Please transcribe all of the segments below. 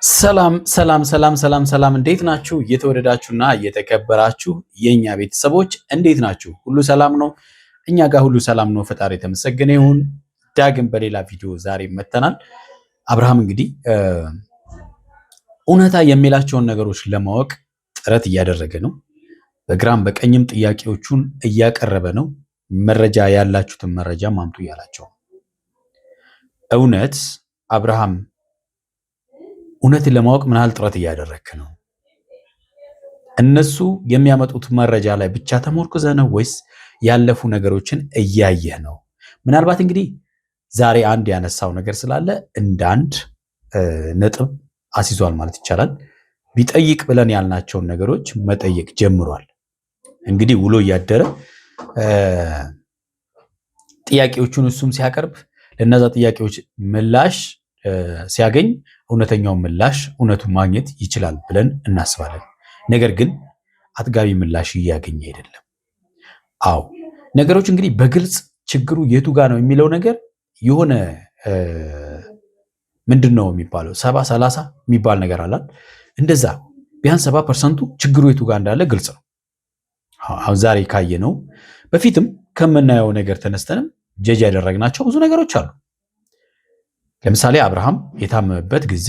ሰላም ሰላም ሰላም ሰላም ሰላም፣ እንዴት ናችሁ? እየተወደዳችሁና እየተከበራችሁ የኛ ቤተሰቦች እንዴት ናችሁ? ሁሉ ሰላም ነው? እኛ ጋር ሁሉ ሰላም ነው። ፈጣሪ የተመሰገነ ይሁን። ዳግም በሌላ ቪዲዮ ዛሬ መተናል። አብርሃም እንግዲህ እውነታ የሚላቸውን ነገሮች ለማወቅ ጥረት እያደረገ ነው። በግራም በቀኝም ጥያቄዎቹን እያቀረበ ነው። መረጃ ያላችሁትን መረጃ ማምጡ እያላቸው እውነት አብርሃም እውነትን ለማወቅ ምን ያህል ጥረት እያደረክ ነው? እነሱ የሚያመጡት መረጃ ላይ ብቻ ተመርኩዘ ነው ወይስ ያለፉ ነገሮችን እያየህ ነው? ምናልባት እንግዲህ ዛሬ አንድ ያነሳው ነገር ስላለ እንደ አንድ ነጥብ አስይዟል ማለት ይቻላል። ቢጠይቅ ብለን ያልናቸውን ነገሮች መጠየቅ ጀምሯል። እንግዲህ ውሎ እያደረ ጥያቄዎቹን እሱም ሲያቀርብ ለነዛ ጥያቄዎች ምላሽ ሲያገኝ እውነተኛውን ምላሽ እውነቱን ማግኘት ይችላል ብለን እናስባለን። ነገር ግን አጥጋቢ ምላሽ እያገኘ አይደለም። አዎ ነገሮች እንግዲህ በግልጽ ችግሩ የቱ ጋር ነው የሚለው ነገር የሆነ ምንድን ነው የሚባለው 70-30 የሚባል ነገር አለ። እንደዛ ቢያንስ 70% ችግሩ የቱ ጋር እንዳለ ግልጽ ነው። አሁን ዛሬ ካየነው በፊትም ከምናየው ነገር ተነስተንም ጀጅ ያደረግናቸው ብዙ ነገሮች አሉ። ለምሳሌ አብርሃም የታመመበት ጊዜ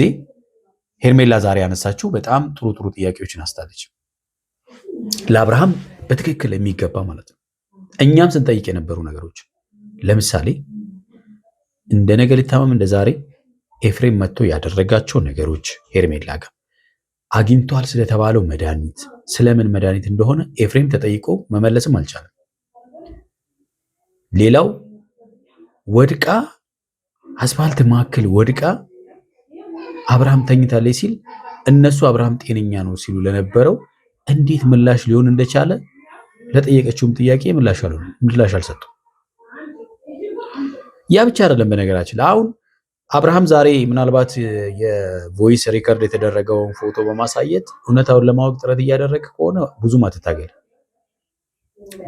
ሄርሜላ ዛሬ ያነሳችው በጣም ጥሩ ጥሩ ጥያቄዎችን አስታለች። ለአብርሃም በትክክል የሚገባ ማለት ነው። እኛም ስንጠይቅ የነበሩ ነገሮች ለምሳሌ እንደ ነገ ሊታመም እንደ ዛሬ ኤፍሬም መጥቶ ያደረጋቸው ነገሮች ሄርሜላ ጋር አግኝቷል ስለተባለው መድኃኒት ስለምን መድኃኒት እንደሆነ ኤፍሬም ተጠይቆ መመለስም አልቻለም። ሌላው ወድቃ አስፋልት ማዕከል ወድቃ አብርሃም ተኝታለች ሲል እነሱ አብርሃም ጤነኛ ነው ሲሉ ለነበረው እንዴት ምላሽ ሊሆን እንደቻለ ለጠየቀችውም ጥያቄ ምላሽ አልሰጡም። ያ ብቻ አይደለም። በነገራችን አሁን አብርሃም ዛሬ ምናልባት የቮይስ ሪከርድ የተደረገውን ፎቶ በማሳየት እውነታውን ለማወቅ ጥረት እያደረገ ከሆነ ብዙም አትታገል።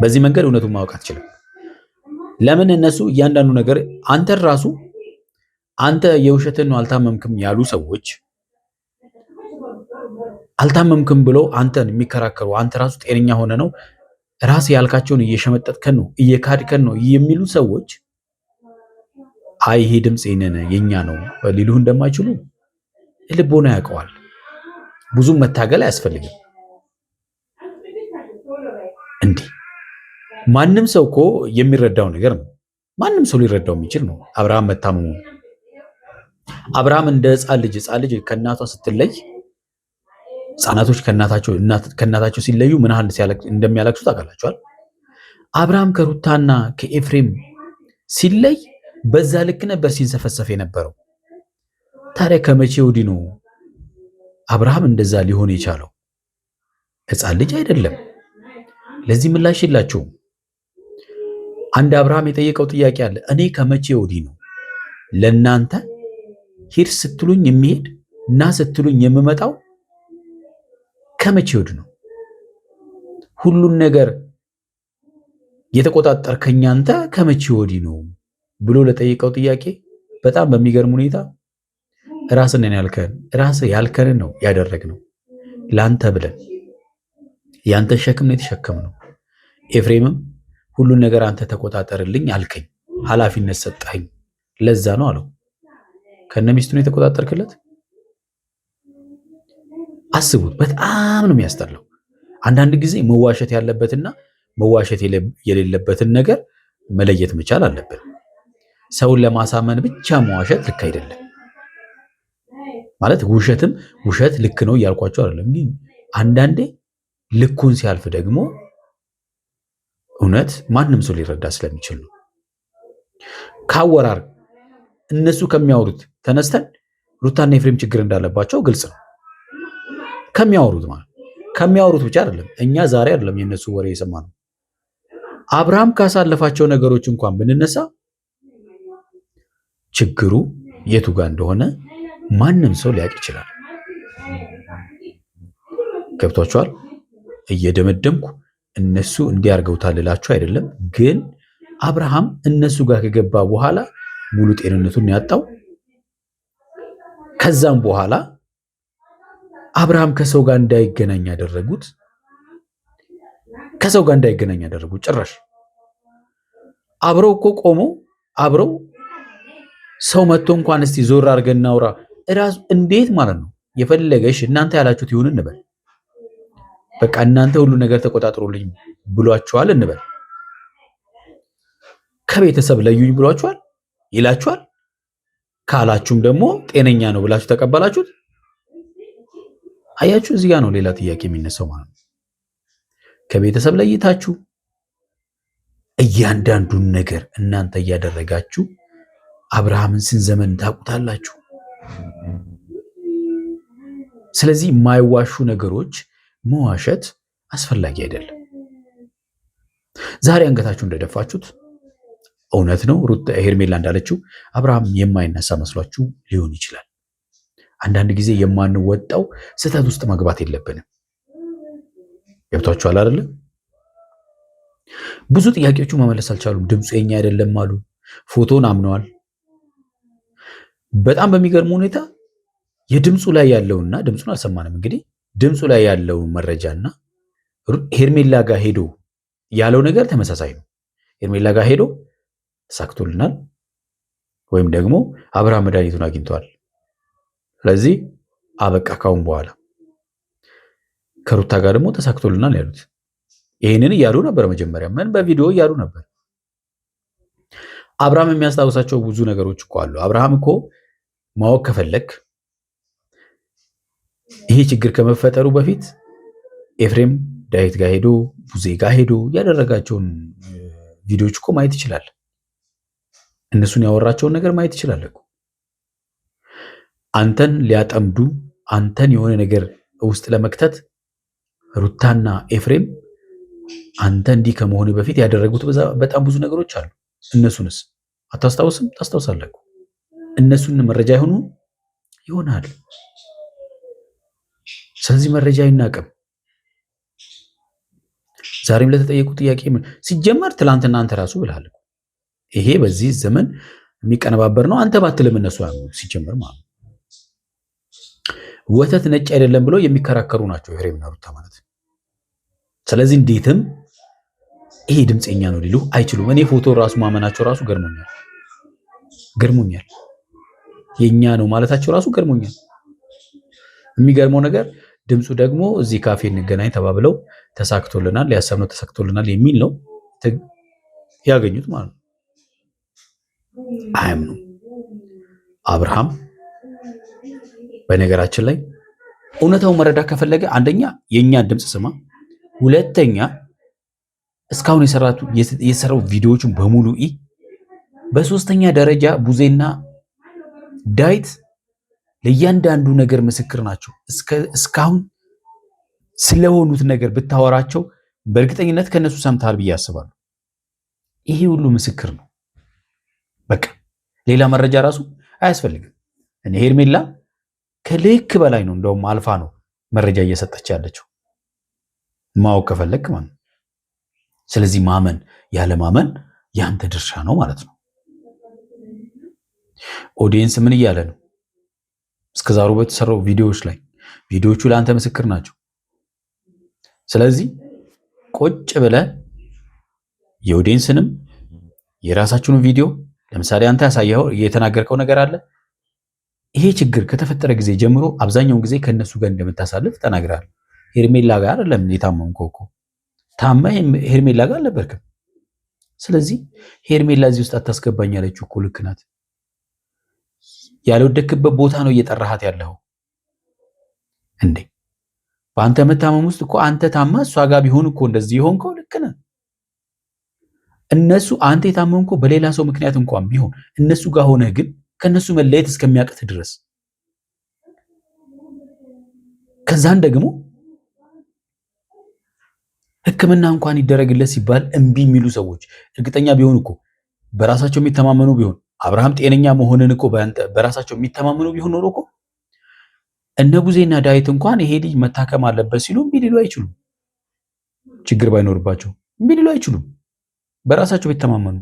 በዚህ መንገድ እውነቱን ማወቅ አትችልም። ለምን እነሱ እያንዳንዱ ነገር አንተን ራሱ አንተ የውሸትን ነው አልታመምክም ያሉ ሰዎች አልታመምክም ብሎ አንተን የሚከራከሩ አንተ ራሱ ጤነኛ ሆነ ነው ራስ ያልካቸውን እየሸመጠጥከን ነው እየካድከን ነው የሚሉ ሰዎች አይ ይሄ ድምጽ የኛ ነው ሊሉህ እንደማይችሉ ልቦና ያውቀዋል። ብዙም መታገል አያስፈልግም። እንዲህ ማንም ሰው እኮ የሚረዳው ነገር ነው። ማንም ሰው ሊረዳው የሚችል ነው አብርሃም መታመሙ። አብርሃም እንደ ሕፃን ልጅ ከእናቷ ስትለይ ሕፃናቶች ከእናታቸው ሲለዩ ምን ያህል እንደሚያለቅሱ ታውቃላችኋል? አብርሃም ከሩታና ከኤፍሬም ሲለይ በዛ ልክ ነበር ሲንሰፈሰፍ የነበረው። ታዲያ ከመቼ ወዲህ ነው አብርሃም እንደዛ ሊሆን የቻለው? ሕፃን ልጅ አይደለም። ለዚህ ምላሽ የላቸውም። አንድ አብርሃም የጠየቀው ጥያቄ አለ። እኔ ከመቼ ወዲህ ነው ለናንተ ሂድ ስትሉኝ የሚሄድ እና ስትሉኝ የምመጣው? ከመቼ ወዲህ ነው ሁሉን ነገር የተቆጣጠርከኝ አንተ ከመቼ ወዲህ ነው ብሎ ለጠየቀው ጥያቄ በጣም በሚገርም ሁኔታ ራስህ ያልከን ነው ያደረግነው ላንተ ብለን ያንተ ሸክም ነው የተሸከምነው። ኤፍሬምም ሁሉን ነገር አንተ ተቆጣጠርልኝ አልከኝ፣ ኃላፊነት ሰጠኸኝ፣ ለዛ ነው አለው። ከነሚስቱ ነው የተቆጣጠርክለት። አስቡት። በጣም ነው የሚያስጠላው። አንዳንድ ጊዜ መዋሸት ያለበትና መዋሸት የሌለበትን ነገር መለየት መቻል አለብን። ሰውን ለማሳመን ብቻ መዋሸት ልክ አይደለም። ማለት ውሸት ልክ ነው እያልኳቸው አይደለም፣ ግን አንዳንዴ ልኩን ሲያልፍ ደግሞ እውነት ማንም ሰው ሊረዳ ስለሚችል ነው። ካወራር እነሱ ከሚያወሩት ተነስተን ሩታና ኤፍሬም ችግር እንዳለባቸው ግልጽ ነው። ከሚያወሩት ብቻ አይደለም፣ እኛ ዛሬ አይደለም የነሱ ወሬ የሰማነው። አብርሃም ካሳለፋቸው ነገሮች እንኳን ብንነሳ ችግሩ የቱ ጋር እንደሆነ ማንም ሰው ሊያውቅ ይችላል። ገብቷቸዋል። እየደመደምኩ እነሱ እንዲያርገውታል ልላችሁ አይደለም፣ ግን አብርሃም እነሱ ጋር ከገባ በኋላ ሙሉ ጤንነቱን ያጣው። ከዛም በኋላ አብርሃም ከሰው ጋር እንዳይገናኝ ያደረጉት ጭራሽ አብረው እኮ ቆመው አብረው ሰው መጥቶ እንኳን እስቲ ዞር አድርገን እናውራ እራሱ እንዴት ማለት ነው የፈለገሽ እናንተ ያላችሁት ይሁን እንበል። በቃ እናንተ ሁሉ ነገር ተቆጣጥሮልኝ ብሏችኋል እንበል። ከቤተሰብ ለዩኝ ብሏችኋል ይላችኋል። ካላችሁም ደግሞ ጤነኛ ነው ብላችሁ ተቀበላችሁት። አያችሁ፣ እዚህ ጋር ነው ሌላ ጥያቄ የሚነሳው ማለት ነው። ከቤተሰብ ለይታችሁ እያንዳንዱን ነገር እናንተ እያደረጋችሁ አብርሃምን ስንት ዘመን ታውቁታላችሁ። ስለዚህ የማይዋሹ ነገሮች መዋሸት አስፈላጊ አይደለም። ዛሬ አንገታችሁ እንደደፋችሁት እውነት ነው። ሩት ሄርሜላ እንዳለችው አብርሃም የማይነሳ መስሏችሁ ሊሆን ይችላል። አንዳንድ ጊዜ የማንወጣው ስህተት ውስጥ መግባት የለብንም። ገብቷችኋል አይደለ? ብዙ ጥያቄዎቹ መመለስ አልቻሉም። ድምፁ የኛ አይደለም አሉ። ፎቶን አምነዋል። በጣም በሚገርም ሁኔታ የድምፁ ላይ ያለውና ድምፁን አልሰማንም። እንግዲህ ድምፁ ላይ ያለው መረጃና ሄርሜላ ጋር ሄዶ ያለው ነገር ተመሳሳይ ነው። ሄርሜላ ጋር ሄዶ ተሳክቶልናል ወይም ደግሞ አብርሃም መድኃኒቱን አግኝተዋል፣ ስለዚህ አበቃ ካሁን በኋላ። ከሩታ ጋር ደግሞ ተሳክቶልናል ያሉት ይህንን እያሉ ነበር። መጀመሪያ ምን በቪዲዮ እያሉ ነበር። አብርሃም የሚያስታውሳቸው ብዙ ነገሮች እኮ አሉ። አብርሃም እኮ ማወቅ ከፈለክ ይሄ ችግር ከመፈጠሩ በፊት ኤፍሬም ዳዊት ጋር ሄዶ ቡዜ ጋር ሄዶ ያደረጋቸውን ቪዲዮዎች እኮ ማየት ይችላል። እነሱን ያወራቸውን ነገር ማየት ይችላል እኮ። አንተን ሊያጠምዱ አንተን የሆነ ነገር ውስጥ ለመክተት ሩታና ኤፍሬም አንተ እንዲህ ከመሆኑ በፊት ያደረጉት በጣም ብዙ ነገሮች አሉ። እነሱንስ አታስታውስም? ታስታውሳለህ። እነሱን መረጃ ይሆናል። ስለዚህ መረጃ አይናቅም። ዛሬም ለተጠየቁ ጥያቄ ምን ሲጀመር ትላንትና አንተ ራሱ ብለሃል። ይሄ በዚህ ዘመን የሚቀነባበር ነው። አንተ ባትልም እነሱ ሲጀመር ማለት ወተት ነጭ አይደለም ብለው የሚከራከሩ ናቸው ኤፍሬምና ሩታ ማለት። ስለዚህ እንዴትም ይሄ ድምፀኛ ነው ሊሉ አይችሉም። እኔ ፎቶ ራሱ ማመናቸው ራሱ ገርሞኛል። የኛ ነው ማለታቸው ራሱ ገርሞኛል። የሚገርመው ነገር ድምፁ ደግሞ እዚህ ካፌ እንገናኝ ተባብለው ተሳክቶልናል፣ ያሰብነው ተሳክቶልናል የሚል ነው ያገኙት ማለት ነው። አያምኑ አብርሃም። በነገራችን ላይ እውነታው መረዳት ከፈለገ አንደኛ የእኛን ድምፅ ስማ፣ ሁለተኛ እስካሁን የሰራው ቪዲዮዎችን በሙሉ በሶስተኛ ደረጃ ቡዜና ዳዊት ለእያንዳንዱ ነገር ምስክር ናቸው። እስካሁን ስለሆኑት ነገር ብታወራቸው በእርግጠኝነት ከነሱ ሰምተሃል ብዬ አስባለሁ። ይሄ ሁሉ ምስክር ነው። በቃ ሌላ መረጃ ራሱ አያስፈልግም። እኔ ሄርሜላ ከልክ በላይ ነው፣ እንደውም አልፋ ነው መረጃ እየሰጠች ያለችው ማወቅ ከፈለክ ማለት። ስለዚህ ማመን ያለ ማመን ያንተ ድርሻ ነው ማለት ነው። ኦዲየንስ ምን እያለ ነው? እስከዛሬ በተሰራው ቪዲዮዎች ላይ ቪዲዮቹ ለአንተ ምስክር ናቸው። ስለዚህ ቁጭ ብለህ የኦዲየንስንም የራሳችሁን ቪዲዮ ለምሳሌ አንተ ያሳየኸው የተናገርከው ነገር አለ። ይሄ ችግር ከተፈጠረ ጊዜ ጀምሮ አብዛኛውን ጊዜ ከነሱ ጋር እንደምታሳልፍ ተናግራል። ሄርሜላ ጋር አይደለም የታመምከው እኮ ታመህ ሄርሜላ ጋር አልነበርክም። ስለዚህ ሄርሜላ እዚህ ውስጥ አታስገባኝ ያለችው እኮ ልክ ናት። ያልወደክበት ቦታ ነው እየጠራሃት ያለው እንዴ። በአንተ መታመም ውስጥ እኮ አንተ ታማ እሷ ጋር ቢሆን እኮ እንደዚህ ይሆንከው ልክ ነህ። እነሱ አንተ የታመምከው በሌላ ሰው ምክንያት እንኳን ቢሆን እነሱ ጋር ሆነህ ግን ከነሱ መለየት እስከሚያቅት ድረስ ከዛን ደግሞ ሕክምና እንኳን ይደረግለት ሲባል እምቢ የሚሉ ሰዎች እርግጠኛ ቢሆን እኮ በራሳቸው የሚተማመኑ ቢሆን አብርሃም ጤነኛ መሆንን እኮ በራሳቸው የሚተማመኑ ቢሆን ኖሮ እኮ እነ ቡዜና ዳዊት እንኳን ይሄ ልጅ መታከም አለበት ሲሉ እምቢ ሊሉ አይችሉም። ችግር ባይኖርባቸው እምቢ ሊሉ አይችሉም። በራሳቸው ቢተማመኑ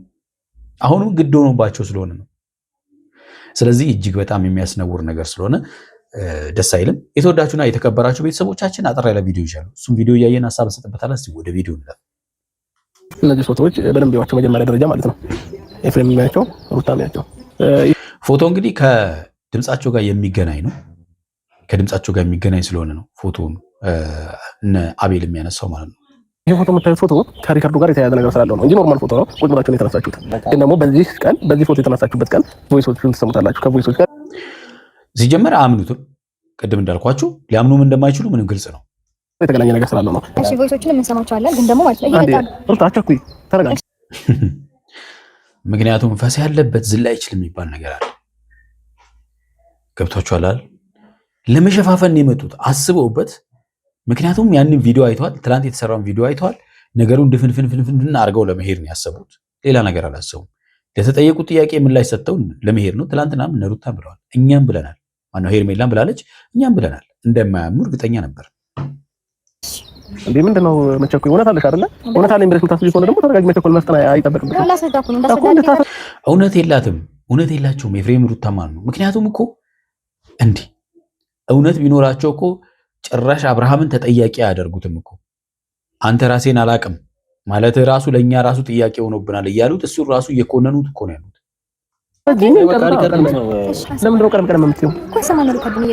አሁንም ግድ ሆኖባቸው ስለሆነ ነው። ስለዚህ እጅግ በጣም የሚያስነውር ነገር ስለሆነ ደስ አይልም። የተወዳችሁና የተከበራችሁ ቤተሰቦቻችን አጠር ያለ ቪዲዮ ይዣለሁ። እሱም ቪዲዮ እያየን ሀሳብ እንሰጥበታለን። እስቲ ወደ ቪዲዮ እንላለን። እነዚህ ፎቶዎች በደንብ ያዋቸው መጀመሪያ ደረጃ ማለት ነው። ኤፍሬም የሚያቸው ሩታ የሚያቸው ፎቶ እንግዲህ ከድምጻቸው ጋር የሚገናኝ ነው። ከድምጻቸው ጋር የሚገናኝ ስለሆነ ነው ፎቶውን እነ አቤል የሚያነሳው ማለት ነው። ይሄ ፎቶ የምታዩት ፎቶ ከሪካርዶ ጋር የተያያዘ ነገር ስላለው ነው እንጂ ኖርማል ፎቶ ነው። ቁጭ ብላችሁ ነው የተነሳችሁት። ግን ደግሞ በዚህ ፎቶ የተነሳችሁበት ቀን ቮይሶቹን ትሰሙታላችሁ። ከቮይሶች ጋር ሲጀመር አያምኑትም። ቅድም እንዳልኳችሁ ሊያምኑም እንደማይችሉ ምንም ግልጽ ነው። የተገናኘ ነገር ስላለው ነው። እሺ ቮይሶቹን እንሰማቸዋለን። ግን ደግሞ ማለት ነው ይሄ ሩታ አቻኩይ ተረጋጊ። ምክንያቱም ፈስ ያለበት ዝላ አይችልም የሚባል ነገር አለ። ገብቷችኋል አይደል? ለመሸፋፈን ነው የመጡት አስበውበት። ምክንያቱም ያንን ቪዲዮ አይተዋል፣ ትናንት የተሰራውን ቪዲዮ አይተዋል። ነገሩን ድፍንፍንፍንፍን አድርገው ለመሄድ ነው ያሰቡት። ሌላ ነገር አላሰቡም። ለተጠየቁት ጥያቄ ምላሽ ሰጥተው ለመሄድ ነው። ትናንትናም እነ ሩታም ብለዋል፣ እኛም ብለናል። ማነው ሄርሜላም ብላለች፣ እኛም ብለናል። እንደማያምኑ እርግጠኛ ነበር። እንዴ ምንድነው መቸኮል? እውነት አለሽ አይደለ? እውነት አለኝ ብለሽ የምታስቢ ከሆነ ደግሞ ተረጋጊ። መቸኮል መፍጠን አይጠበቅብሽም። እውነት የላትም፣ እውነት የላቸውም ኤፍሬም ሩታ ማለት ነው። ምክንያቱም እኮ እንዲህ እውነት ቢኖራቸው እኮ ጭራሽ አብርሃምን ተጠያቂ አያደርጉትም እኮ። አንተ ራሴን አላቅም ማለት ራሱ ለኛ ራሱ ጥያቄ ሆኖብናል እያሉት እሱ ራሱ እየኮነኑት እኮ ነው ያሉት። ለምን ነው ቀረም የምትይው?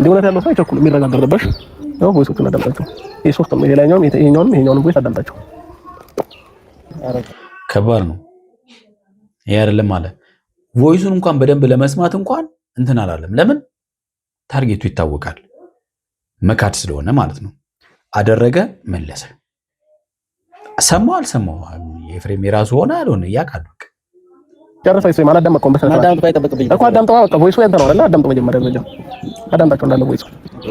እውነት ያለው ሰው አይቸኩልም፣ የሚረጋገርባሽ ነው። ቮይሶቹን አዳምጣቸው። የሶስቱም ይሄኛውንም ቮይስ አዳምጣቸው። ከባድ ነው ይሄ አይደለም ማለት ቮይሱን እንኳን በደንብ ለመስማት እንኳን እንትን አላለም። ለምን? ታርጌቱ ይታወቃል። መካድ ስለሆነ ማለት ነው። አደረገ መለሰ። ሰማው አልሰማው ኤፍሬም የራሱ ሆነ አልሆነ ያውቃል። ጨረሰ። እሱ አላዳመጥኩም። በሰላም እኮ አዳምጠው። በቃ ቮይሱ ያንተ ነው አይደል? አዳምጠው። መጀመሪያ ደረጃ አዳምጣቸው እንዳለ ቮይሱ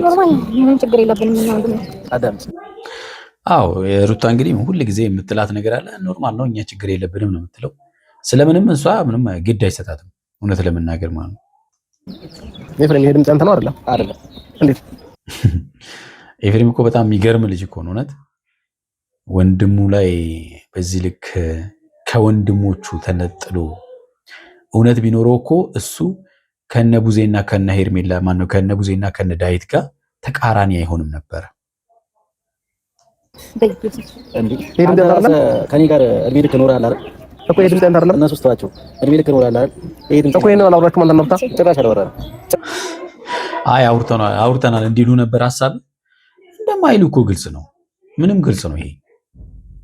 ኖርማል ምንም ችግር የለብንም። ነው አዳምጥ። አዎ ሩታ እንግዲህ ሁል ጊዜ የምትላት ነገር አለ። ኖርማል ነው፣ እኛ ችግር የለብንም ነው የምትለው። ስለምንም እሷ ምንም ግድ አይሰጣትም እውነት ለመናገር ማለት ነው። ኤፍሬም ይሄ ድምጽ ያንተ ነው አይደል? አይደለም። እንዴት? ኤፍሬም እኮ በጣም የሚገርም ልጅ እኮ ነው እውነት። ወንድሙ ላይ በዚህ ልክ ከወንድሞቹ ተነጥሎ እውነት ቢኖረው እኮ እሱ ከነቡዜና ከነ ሄርሜላ ማነው ከነቡዜና ከነ ዳዊት ጋር ተቃራኒ አይሆንም ነበር። ከኔ ጋር እድሜ ልክ እኖራለሁ አይደል እኮ ይሄ ድምጽ ያንተ አይደለም። እነሱ ስተዋቸው እድሜ ልክ እኖራለሁ አይደል? ይሄ ድምጽ እኮ ይሄን አላወራችሁም ማለት ነው። ጭራሽ አላወራንም። አይ አውርተናል እንዲሉ ነበር ሐሳብ እንደማይሉ እኮ ግልጽ ነው። ምንም ግልጽ ነው። ይሄ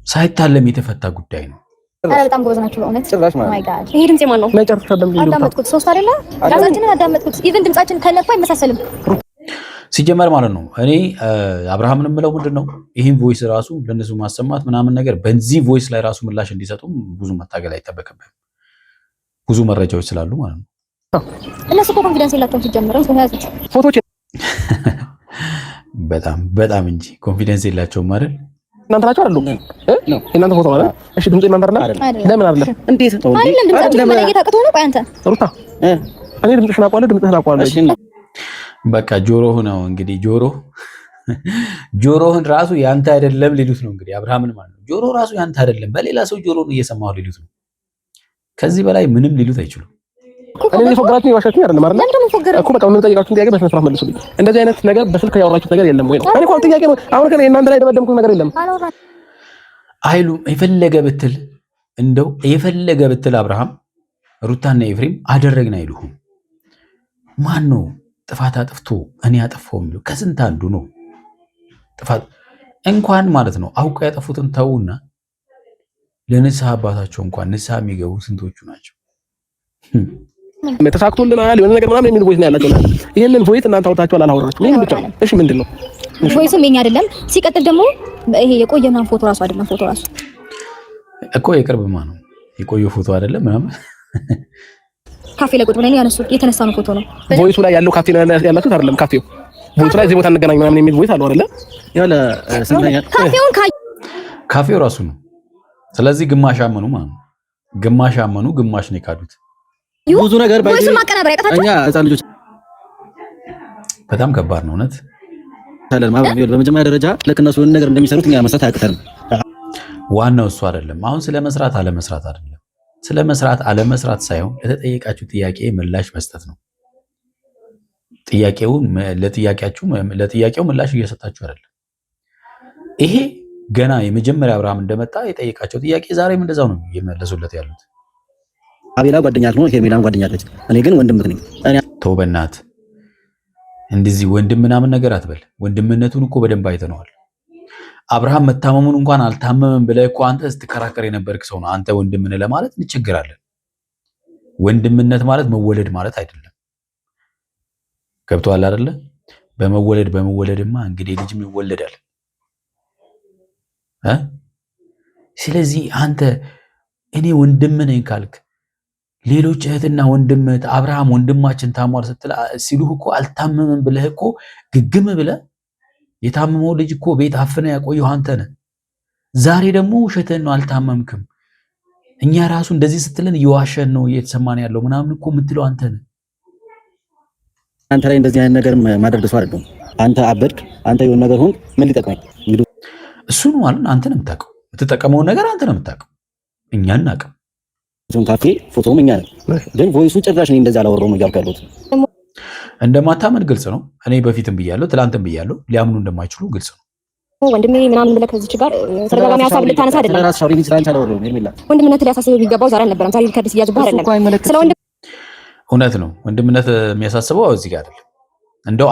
ሳይታለም የተፈታ ጉዳይ ነው። በጣም ጎበዝ ናችሁ በእውነት። ጭራሽ ማለት ማይ ጋድ ይሄ ድምጽ ማን ነው? መጨረሻ አዳመጥኩት። ሶስት አይደለ? ራሳችንን አዳመጥኩት። ኢቭን ድምጻችን ከነፋ አይመሳሰልም ሲጀመር ማለት ነው። እኔ አብርሃምን የምለው ምንድነው ይሄን ቮይስ ራሱ ለነሱ ማሰማት ምናምን ነገር በዚህ ቮይስ ላይ ራሱ ምላሽ እንዲሰጡም ብዙ መታገል አይጠበቅብህም። ብዙ መረጃዎች ስላሉ ማለት ነው። እነሱ እኮ ኮንፊደንስ የላቸውም ሲጀምር ያዙት ፎቶዎች በጣም እንጂ ኮንፊደንስ የላቸውም አይደል? እናንተ ናችሁ አይደል? እናንተ ፎቶ ማለት እሺ፣ ድምጽ እናንተ አይደል? ለምን አይደለም? እንዴት ነው? አይደለም ድምጻችን መለየት አቅቶህ ነው? ቆይ አንተ ሩታ፣ እኔ ድምጽሽን አውቀዋለሁ፣ ድምጽህን አውቀዋለሁ። እሺ በቃ ጆሮህ ነው እንግዲህ ጆሮህን ራሱ ያንተ አይደለም ሊሉት ነው እንግዲህ አብርሃምን ማለት ነው። ጆሮ ራሱ ያንተ አይደለም በሌላ ሰው ጆሮን እየሰማሁ ሊሉት ነው። ከዚህ በላይ ምንም ሊሉት አይችሉም። እኔ ፎግራችሁ ይዋሻችሁ አይደለም አይደል? እኮ በቃ ምን ጠይቃችሁን ጥያቄ በስነ ስርዓት መልሱልኝ። እንደዚህ አይነት ነገር በስልክ ያወራችሁት ነገር የለም ወይ ነው? እኔ እኮ ጥያቄ ነው። አሁን ከኔ እናንተ ላይ ደበደምኩት ነገር የለም አይሉም። የፈለገ ብትል አብርሃም ሩታና ኤፍሬም አደረግን አይሉህም። ማን ነው ጥፋት አጥፍቶ እኔ አጠፋው የሚለው? ከስንት አንዱ ነው ጥፋት እንኳን ማለት ነው አውቀው ያጠፉትን ተውና ለንስሐ አባታቸው እንኳን ንስሐ የሚገቡ ስንቶቹ ናቸው? ተሳክቶልናል የሆነ ነገር ምናምን የሚል ቮይስ ነው ያላቸው። ይሄንን ቮይስ እናንተ አውጣችኋል አላወራችሁም? ይሄን ብቻ እሺ። ምንድነው ቮይሱም የኛ አይደለም። ሲቀጥል ደግሞ ይሄ የቆየና ፎቶ ራሱ አይደለም። ፎቶ ራሱ እኮ የቅርብማ ነው የቆየ ፎቶ አይደለም ምናምን ካፌ ላይ ቁጭ ብለን የተነሳነው ፎቶ ነው። ቮይሱ ላይ ያለው ካፌ ላይ ያላችሁት አይደለም። ካፌው ቮይሱ ላይ እዚህ ቦታ እንገናኝ ምናምን የሚል ቮይስ አለው አይደለ? ያለ ስንተኛ ካፌው ራሱ ነው። ስለዚህ ግማሽ አመኑ ማለት ነው። ግማሽ አመኑ፣ ግማሽ ነው የካዱት። ብዙ ነገር ቮይሱ ማቀናበር ያቀታቸው እኛ ህፃን ልጆች በጣም ከባድ ነው እውነት። በመጀመሪያ ደረጃ ልክ እነሱ ነገር እንደሚሰሩት እኛ መስራት አያቅተንም። ዋናው እሱ አይደለም። አሁን ስለ መስራት አለመስራት አይደለም። ስለ መስራት አለመስራት ሳይሆን ለተጠየቃችሁ ጥያቄ ምላሽ መስጠት ነው። ለጥያቄው ምላሽ እየሰጣችሁ አይደለም። ይሄ ገና የመጀመሪያ አብርሃም እንደመጣ የጠየቃቸው ጥያቄ ዛሬም እንደዛው ነው እየመለሱለት ያሉት። አቤላ ጓደኛ ነው፣ ሄርሜላም ጓደኛ አለች። እኔ ግን ወንድምህ ነኝ። ተው በእናትህ እንደዚህ ወንድም ምናምን ነገር አትበል። ወንድምነቱን እኮ በደንብ አይተነዋል። አብርሃም መታመሙን እንኳን አልታመመም ብለህ እኮ አንተ ስትከራከር የነበርክ ሰው ነው። አንተ ወንድም ነህ ለማለት እንቸግራለን። ወንድምነት ማለት መወለድ ማለት አይደለም። ገብቶሃል አይደለ? በመወለድማ እንግዲህ ልጅም ይወለዳል። ስለዚህ አንተ እኔ ወንድም ነኝ ካልክ ሌሎች እህትና ወንድምት አብርሃም ወንድማችን ታሟል ሲሉህ እኮ አልታመመም ብለህ እኮ ግግም ብለህ የታመመው ልጅ እኮ ቤት አፍነ ያቆየው አንተ ነህ። ዛሬ ደግሞ ውሸትህን ነው አልታመምክም፣ እኛ ራሱ እንደዚህ ስትልን እየዋሸን ነው እየተሰማን ያለው ምናምን እኮ የምትለው አንተ ነህ። አንተ ላይ እንደዚህ አይነት ነገር ማድረግ ሰው አይደለም። አንተ አበድክ፣ አንተ የሆነ ነገር ሆንክ፣ ምን ሊጠቅመኝ? እንግዲህ እሱ ነው አለን። አንተ ነው የምታውቀው፣ የምትጠቀመውን ነገር አንተ ነው የምታውቀው፣ እኛ እናውቅም። እሱን ካፌ ፎቶም እኛ ነን፣ ግን ቮይሱ ጭራሽ እኔ እንደዚህ አላወራሁም እያልኩ ያለሁት እንደማታመን ግልጽ ነው። እኔ በፊትም ብያለሁ፣ ትላንትም ብያለሁ። ሊያምኑ እንደማይችሉ ግልጽ ነው። ወንድሜ ምናምን ብለህ ከዚች ጋር ተደጋጋሚ ሀሳብ ልታነሳ አይደለም። ራስ ሻውሪኒ ስራንቻ አላወራሁም። ሄርሜላ ወንድምነት ሊያሳስብ የሚገባው ዛሬ አልነበረም። ዛሬ ከዲስ እያዝብህ አይደለም። ስለ ወንድም እውነት ነው ወንድምነት የሚያሳስበው እዚህ ጋር አይደለም። እንደው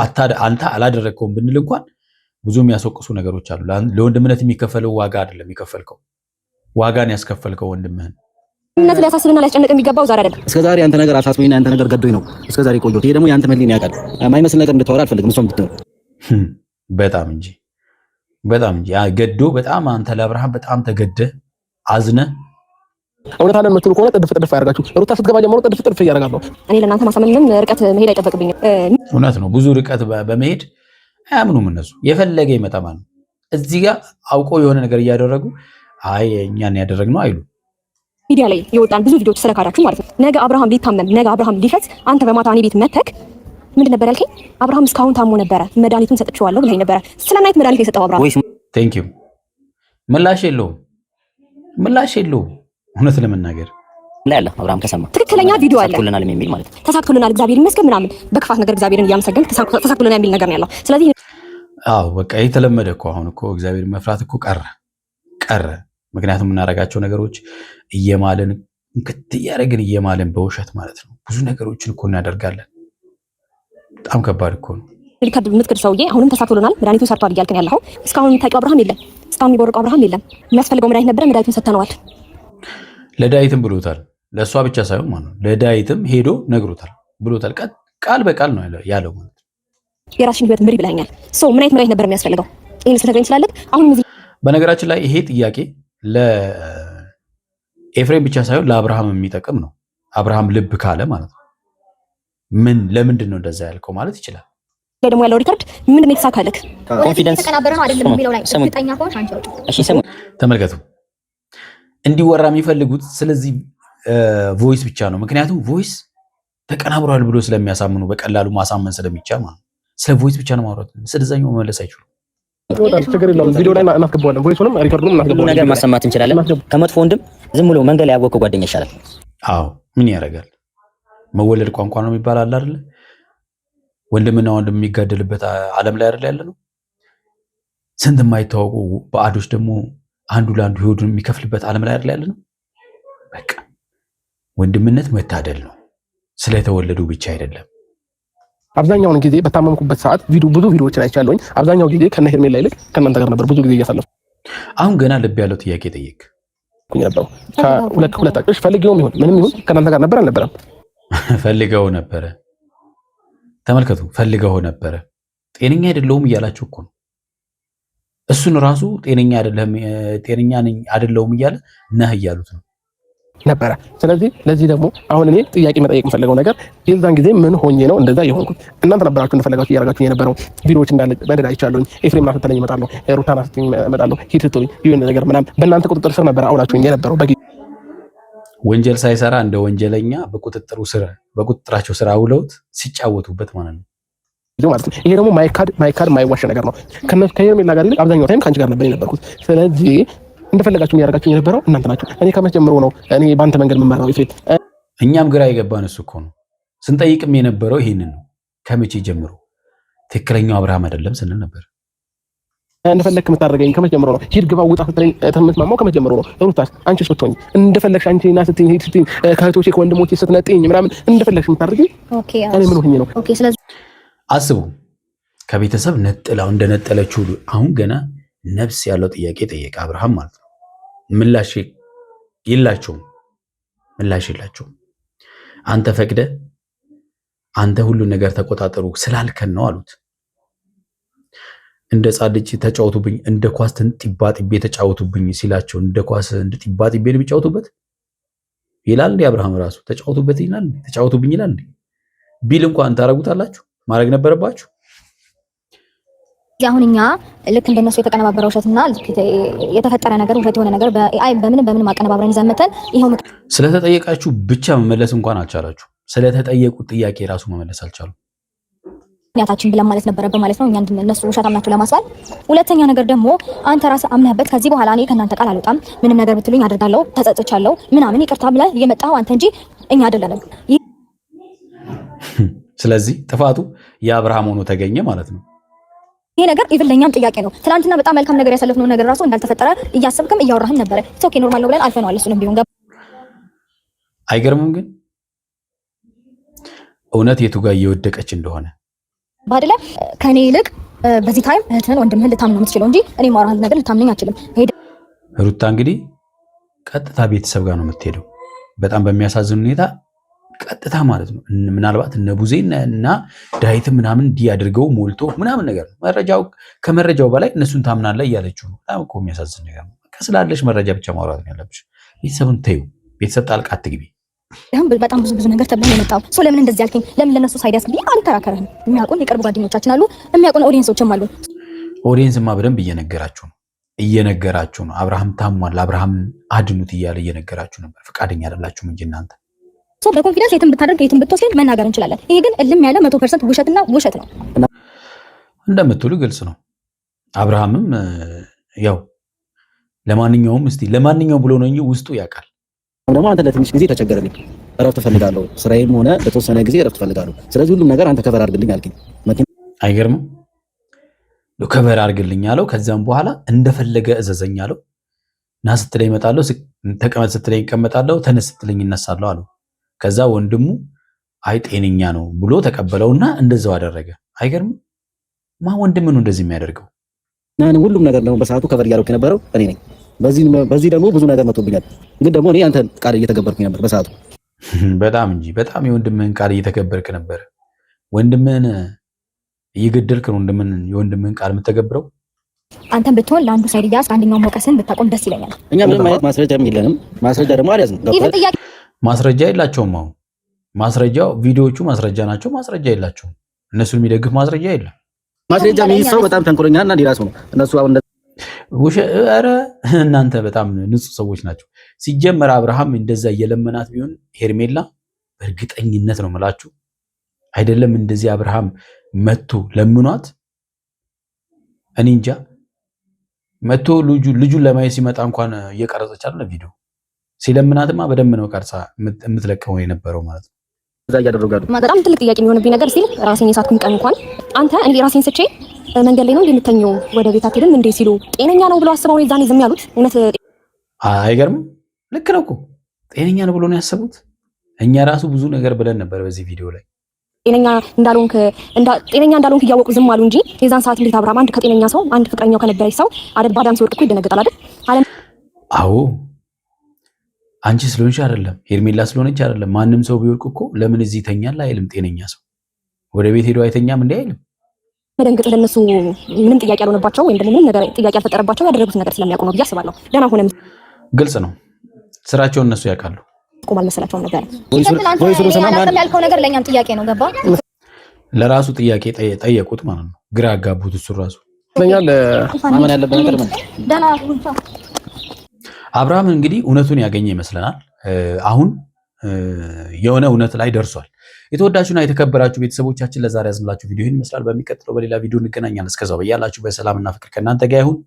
አንተ አላደረግከውም ብንል እንኳን ብዙ የሚያስወቅሱ ነገሮች አሉ። ለወንድምነት የሚከፈለው ዋጋ አይደለም የከፈልከው፣ ዋጋን ያስከፈልከው ወንድምህን። ወንድምነት ሊያሳስብና ሊያስጨንቅ የሚገባው ዛሬ አይደለም። እስከዛሬ አንተ ነገር አሳስቦኝና አንተ ነገር ገዶኝ ነው እስከዛሬ ቆየሁት። ይሄ ደግሞ ያንተ መሊን ያውቃል። የማይመስል ነገር እንድታወራ አልፈልግም። እሷም ብትኖር በጣም እንጂ ገዶ በጣም አንተ ለአብርሃም በጣም ተገደ አዝነ እውነት አለን የምትሉ ከሆነ ጥድፍ ጥድፍ ያደርጋችሁ። ሩታ ስትገባ ጀምሮ ጥድፍ ጥድፍ እያደረጋለሁ። እኔ ለእናንተ ማሳመንም ርቀት መሄድ አይጠበቅብኝም። እውነት ነው። ብዙ ርቀት በመሄድ አያምኑም እነሱ። የፈለገ ይመጣ ማለት ነው። እዚህ ጋር አውቀው የሆነ ነገር እያደረጉ አይ እኛን ያደረግነው አይሉ። ሚዲያ ላይ የወጣን ብዙ ቪዲዮዎች ስለካዳችሁ ማለት ነው። ነገ አብርሃም ሊታመም፣ ነገ አብርሃም ሊፈት፣ አንተ በማታ እኔ ቤት መተክ ምንድን ነበር ያልከኝ? አብርሃም እስካሁን ታሞ ነበረ፣ መድኃኒቱን ሰጥቼዋለሁ ብለኸኝ ነበረ። ስለናይት መድኃኒት የሰጠው አብርሃም ቴንክ ዩ። ምላሽ የለውም እውነት ለመናገር ላይ አለ። አብርሃም ከሰማ ትክክለኛ ቪዲዮ አለ። ተሳክቶልናል የሚል ማለት ነው። ተሳክቶልናል እግዚአብሔር ይመስገን ምናምን በክፋት ነገር እግዚአብሔርን እያመሰገን ተሳክቶልናል የሚል ነገር ነው ያለው። ስለዚህ በቃ የተለመደ እኮ አሁን እኮ እግዚአብሔር መፍራት እኮ ቀረ። ምክንያቱም የምናደርጋቸው ነገሮች እየማልን እንክት እያደረግን እየማልን በውሸት ማለት ነው ብዙ ነገሮችን እኮ እናደርጋለን። በጣም ከባድ እኮ ነው። ሪከርድ የምትክድ ሰውዬ አሁንም ተሳክቶልናል መድኃኒቱን ሰርቷል እያልከን ያለኸው እስካሁን የሚታውቀው አብርሃም የለም። እስካሁን የሚቦርቀው አብርሃም የለም። የሚያስፈልገው መድኃኒት ነበረ፣ መድኃኒቱን ሰጥተነዋል። ለዳዊትም ብሎታል። ለእሷ ብቻ ሳይሆን ማለት ነው ለዳዊትም ሄዶ ነግሮታል ብሎታል። ቃል በቃል ነው ያለው ማለት ነው። የራስሽን ህይወት ምሪ ብለኛል። ምን አይነት መድኃኒት ነበር የሚያስፈልገው? ይህን ስትነግረኝ ስላለህ አሁን በነገራችን ላይ ይሄ ጥያቄ ለኤፍሬም ብቻ ሳይሆን ለአብርሃም የሚጠቅም ነው። አብርሃም ልብ ካለ ማለት ነው ለምንድን ነው እንደዛ ያልከው ማለት ይችላል። ደግሞ ያለው ሪከርድ ምንድን ነው የተሳካለክ? ኮንፊደንስ ተቀናበረ ነው አይደለም የሚለው ላይ እርግጠኛ ከሆንሽ አንቺ አውጪ። እሺ ስሙ፣ ተመልከቱ። እንዲወራ የሚፈልጉት ስለዚህ ቮይስ ብቻ ነው። ምክንያቱም ቮይስ ተቀናብሯል ብሎ ስለሚያሳምኑ በቀላሉ ማሳመን ስለሚቻል ማለት ስለ ቮይስ ብቻ ነው ማውራት። ስለዛኛው መመለስ አይችሉም። ችግር የለውም። ቪዲዮ ላይ እናስገባዋለን። ቮይሱንም ሪከርዱንም እናስገባዋለን። ነገር ማሰማት እንችላለን። ከመጥፎ ወንድም ዝም ብሎ መንገድ ላይ ያወቀው ጓደኛ ይሻላል። አዎ ምን ያደርጋል? መወለድ ቋንቋ ነው የሚባል አለ አይደለ? ወንድምና ወንድም የሚጋደልበት ዓለም ላይ አይደለ ያለ ነው። ስንት የማይታወቁ ባዕዶች ደግሞ አንዱ ለአንዱ ህይወቱን የሚከፍልበት ዓለም ላይ አይደለ ያለ ነው። በቃ ወንድምነት መታደል ነው። ስለተወለዱ ብቻ አይደለም። አብዛኛውን ጊዜ በታመምኩበት ሰዓት ብዙ ቪዲዮዎችን አይቻለሁኝ። አብዛኛው ጊዜ ከነ ሄርሜላ ይልቅ ከእናንተ ጋር ነበር ብዙ ጊዜ እያሳለፍኩ። አሁን ገና ልብ ያለው ጥያቄ ጠየቅ ነበር። ከሁለታችሁ ፈልጌውም ይሁን ምንም ይሁን ከእናንተ ጋር ነበር አልነበረም? ፈልገው ነበረ። ተመልከቱ፣ ፈልገው ነበረ። ጤነኛ አይደለሁም እያላችሁ እኮ ነው። እሱን ራሱ ጤነኛ ነኝ አይደለሁም እያለ ነህ እያሉት ነው ነበረ። ስለዚህ ለዚህ ደግሞ አሁን እኔ ጥያቄ መጠየቅ የምፈልገው ነገር የዛን ጊዜ ምን ሆኜ ነው እንደዛ የሆንኩት? እናንተ ነበራችሁ እንደፈለጋችሁ እያደረጋችሁ የነበረው። ቪዲዮዎች እንዳለ በደዳ አይቻለሁኝ። ኤፍሬም ራሱ ተለኝ እመጣለሁ፣ ሩታና ስትኝ እመጣለሁ፣ ሂድ ስትሉኝ ይሁን ነገር ምናምን በእናንተ ቁጥጥር ስር ነበር አውላችሁኝ የነበረው። ወንጀል ሳይሰራ እንደ ወንጀለኛ በቁጥጥራቸው ስራ አውለውት ሲጫወቱበት ማለት ነው። ይሄ ደግሞ ማይካድ ማይዋሽ ነገር ነው። ከሄርሜላ ጋር ይልቅ አብዛኛው ታይም ከአንቺ ጋር ነበር የነበርኩት። ስለዚህ እንደፈለጋችሁ የሚያደርጋችሁ የነበረው እናንተ ናችሁ። እኔ ከመጀመሩ ነው እኔ በአንተ መንገድ የምመራው። ኤፍሬም እኛም ግራ የገባን እሱ እኮ ነው። ስንጠይቅም የነበረው ይሄንን ነው። ከመቼ ጀምሮ ትክክለኛው አብርሃም አይደለም ስንል ነበር። እንደፈለክ የምታደርገኝ ከመጀመሩ ነው። ሂድ ግባ ውጣ ስትለኝ ተምትማማው ከመጀመሩ ነው። ሩታስ አንቺስ ብትሆኚ እንደፈለክሽ አንቺ እና ስትይኝ ሂድ ስትይኝ ከእህቶቼ ከወንድሞቼ ስትነጥኝ ምናምን እንደፈለክሽ የምታደርገኝ እኔ ምን ሆኜ ነው? ኦኬ ስለዚህ አስቡ ከቤተሰብ ነጥላው እንደነጠለችው አሁን ገና ነፍስ ያለው ጥያቄ ጠየቀ አብርሃም ማለት ነው። ምላሽ የላቸውም። አንተ ፈቅደ አንተ ሁሉን ነገር ተቆጣጠሩ ስላልከን ነው አሉት። እንደ ጻድቅ ተጫወቱብኝ፣ እንደ ኳስ ጢባጢቤ ተጫወቱብኝ ሲላቸው እንደ ኳስ እንደ ጢባጢቤ ነው የሚጫወቱበት ይላል እንዴ? አብርሃም ራሱ ተጫወቱበት ይላል እንዴ? ተጫወቱብኝ ይላል እንዴ? ቢል እንኳን ታረጉታላችሁ? ማድረግ ነበረባችሁ። አሁን እኛ ልክ እንደነሱ የተቀነባበረ ውሸትና የተፈጠረ ነገር ውሸት የሆነ ነገር በአይ በምን ማቀነባበረን ይዘመተን ይሄው ስለተጠየቃችሁ ብቻ መመለስ እንኳን አልቻላችሁ። ስለተጠየቁት ጥያቄ ራሱ መመለስ አልቻሉ። ምክንያታችን ብለን ማለት ነበረብን ማለት ነው። እኛ እነሱ ውሸታም ናቸው ለማስባል። ሁለተኛ ነገር ደግሞ አንተ ራስህ አምነህበት ከዚህ በኋላ እኔ ከእናንተ ቃል አልወጣም፣ ምንም ነገር ብትሉኝ አደርጋለሁ፣ ተጸጽቻለሁ ምናምን ይቅርታ ብለህ የመጣው አንተ እንጂ እኛ አይደለንም። ስለዚህ ጥፋቱ የአብርሃም ሆኖ ተገኘ ማለት ነው። ይሄ ነገር ኢቭን ለኛም ጥያቄ ነው። ትናንትና በጣም መልካም ነገር ያሳለፍነው ነገር ራሱ እንዳልተፈጠረ እያሰብክም እያወራህም ነበር። ኦኬ ኖርማል ነው ብለን አልፈነዋል። እሱንም ቢሆን አይገርምም? ግን እውነት የቱ ጋር እየወደቀች እንደሆነ ባደለ ከኔ ይልቅ በዚህ ታይም እህትህን ወንድምህን ልታምን ነው የምትችለው እንጂ እኔ ማውራህን ነገር ልታምነኝ አትችልም። ሩታ እንግዲህ ቀጥታ ቤተሰብ ጋር ነው የምትሄደው። በጣም በሚያሳዝን ሁኔታ ቀጥታ ማለት ነው። ምናልባት እነ ቡዜ እና ዳዊት ምናምን እንዲህ አድርገው ሞልቶ ምናምን ነገር ነው። መረጃው ከመረጃው በላይ እነሱን ታምናለህ እያለችው ነው። በጣም እኮ የሚያሳዝን ነገር ነው። ስላለሽ መረጃ ብቻ ማውራት ነው ያለብሽ። ቤተሰብን ተይው። ቤተሰብ ጣልቃ አትግቢ። በጣም ብዙ ነገር ተብሎ የመጣው ሰው ለምን እንደዚህ አልከኝ? ለምን ለነሱ ሳይዳስ ብዬ አልከራከረህም። የሚያውቁን የቅርብ ጓደኞቻችን አሉ፣ የሚያውቁን ኦዲየንሶችም አሉ። ኦዲየንስማ በደንብ እየነገራችሁ ነው። አብርሃም ታሟል፣ አብርሃም አድኑት እያለ እየነገራችሁ ነበር። ፈቃደኛ አይደላችሁም እንጂ እናንተ ሰው በኮንፊደንስ የትም ብታደርግ የትም ብትወስድ መናገር እንችላለን። ይሄ ግን እልም ያለ 100% ውሸትና ውሸት ነው እንደምትሉ ግልጽ ነው። አብርሃምም ያው ለማንኛውም ብሎ ነው እንጂ ውስጡ ያውቃል። ደግሞ አንተ ለትንሽ ጊዜ ተቸገረልኝ፣ እረፍት እፈልጋለሁ፣ ስራዬም ሆነ ለተወሰነ ጊዜ እረፍት እፈልጋለሁ። ስለዚህ ሁሉም ነገር አንተ ከበር አድርግልኝ አልከኝ። አይገርምም? ከበር አድርግልኝ አለው። ከዛም በኋላ እንደፈለገ እዘዘኝ አለው። ና ስትለኝ እመጣለሁ፣ ተቀመጥ ስትለኝ እቀመጣለሁ፣ ተነስ ስትለኝ እነሳለሁ አለው። ከዛ ወንድሙ አይ ጤነኛ ነው ብሎ ተቀበለውና እንደዛው አደረገ። አይገርምም? ወንድም ነው እንደዚህ የሚያደርገው። ሁሉም ነገር ደግሞ በሰዓቱ ከበር እያደረኩ የነበረው እኔ ነኝ። በዚህ ደግሞ ብዙ ነገር መጥቶብኛል። ግን ደግሞ እኔ አንተን ቃል እየተገበርኩኝ ነበር በሰዓቱ። በጣም እንጂ በጣም የወንድምህን ቃል እየተገበርክ ነበር። ወንድምህን እየገደልክ ነው የወንድምህን ቃል የምትተገብረው። አንተን ብትሆን ለአንዱ ሳይድ እያዝክ አንደኛውን መውቀስን ብታቆም ደስ ይለኛል። እኛ ምንም አይነት ማስረጃም የለንም። ማስረጃ ደግሞ አልያዝንም። ማስረጃ የላቸውም። አሁን ማስረጃው ቪዲዮዎቹ ማስረጃ ናቸው። ማስረጃ የላቸውም። እነሱን የሚደግፍ ማስረጃ የለም። ማስረጃ የሚይዝ ሰው በጣም ተንኮለኛና ሌላ ሰው ነው። እነሱ አሁን ኧረ እናንተ በጣም ንጹህ ሰዎች ናቸው። ሲጀመር አብርሃም እንደዛ እየለመናት ቢሆን ሄርሜላ በእርግጠኝነት ነው የምላችሁ አይደለም እንደዚህ አብርሃም መጥቶ ለምኗት እኔ እንጃ መጥቶ ልጁን ለማየት ሲመጣ እንኳን እየቀረጸች አለ ቪዲዮ ሲለምናትማ በደንብ ነው ቀርጻ የምትለቀው የነበረው ማለት ነው። እዛ እያደረጋሉ በጣም ትልቅ ጥያቄ የሚሆንብኝ ነገር ሲል ራሴን የሳትኩኝ ቀን እንኳን አንተ እኔ ራሴን ስቼ መንገድ ላይ ነው እንደምተኘው ወደ ቤት አትሄድም እንዴ ሲሉ ጤነኛ ነው ብሎ አስበው የዛኔ ዝም ያሉት እውነት አይገርምም? ልክ ነው እኮ ጤነኛ ነው ብሎ ነው ያሰቡት። እኛ ራሱ ብዙ ነገር ብለን ነበር በዚህ ቪዲዮ ላይ ጤነኛ እንዳልሆንክ እያወቁ ዝም አሉ እንጂ የዛን ሰዓት እንዴት አብርሃም አንድ ከጤነኛ ሰው አንድ ፍቅረኛው ከነበረች ሰው አይደል ባዳም ሲወድቅ እኮ ይደነገጣል አይደል? አዎ አንቺ ስለሆንሽ አይደለም ሄርሜላ ስለሆነች አይደለም። ማንም ሰው ቢወድቅ እኮ ለምን እዚህ ይተኛል አይልም። ጤነኛ ሰው ወደ ቤት ሄዶ አይተኛም እንዴ አይልም። መደንገጥ ለነሱ ምንም ጥያቄ ያልሆነባቸው ወይም ደግሞ ምንም ነገር ጥያቄ ያልፈጠረባቸው ያደረጉት ነገር ስለሚያውቁ ነው ብዬ አስባለሁ። ደህና ሆነም ግልጽ ነው። ስራቸውን እነሱ ያውቃሉ። ቆም አልመሰላቸውም ነበር። ያልከው ነገር ለኛም ጥያቄ ነው። ገባ ለራሱ ጥያቄ ጠየቁት ማለት ነው። ግራ አጋቡት። እሱ ራሱ ማመን ያለበት ነገር ምን ደህና አብርሃም እንግዲህ እውነቱን ያገኘ ይመስለናል። አሁን የሆነ እውነት ላይ ደርሷል። የተወዳችሁና የተከበራችሁ ቤተሰቦቻችን ለዛሬ ያዝንላችሁ ቪዲዮ ይህን ይመስላል። በሚቀጥለው በሌላ ቪዲዮ እንገናኛለን። እስከዛው በያላችሁ በሰላምና ፍቅር ከእናንተ ጋር ይሁን።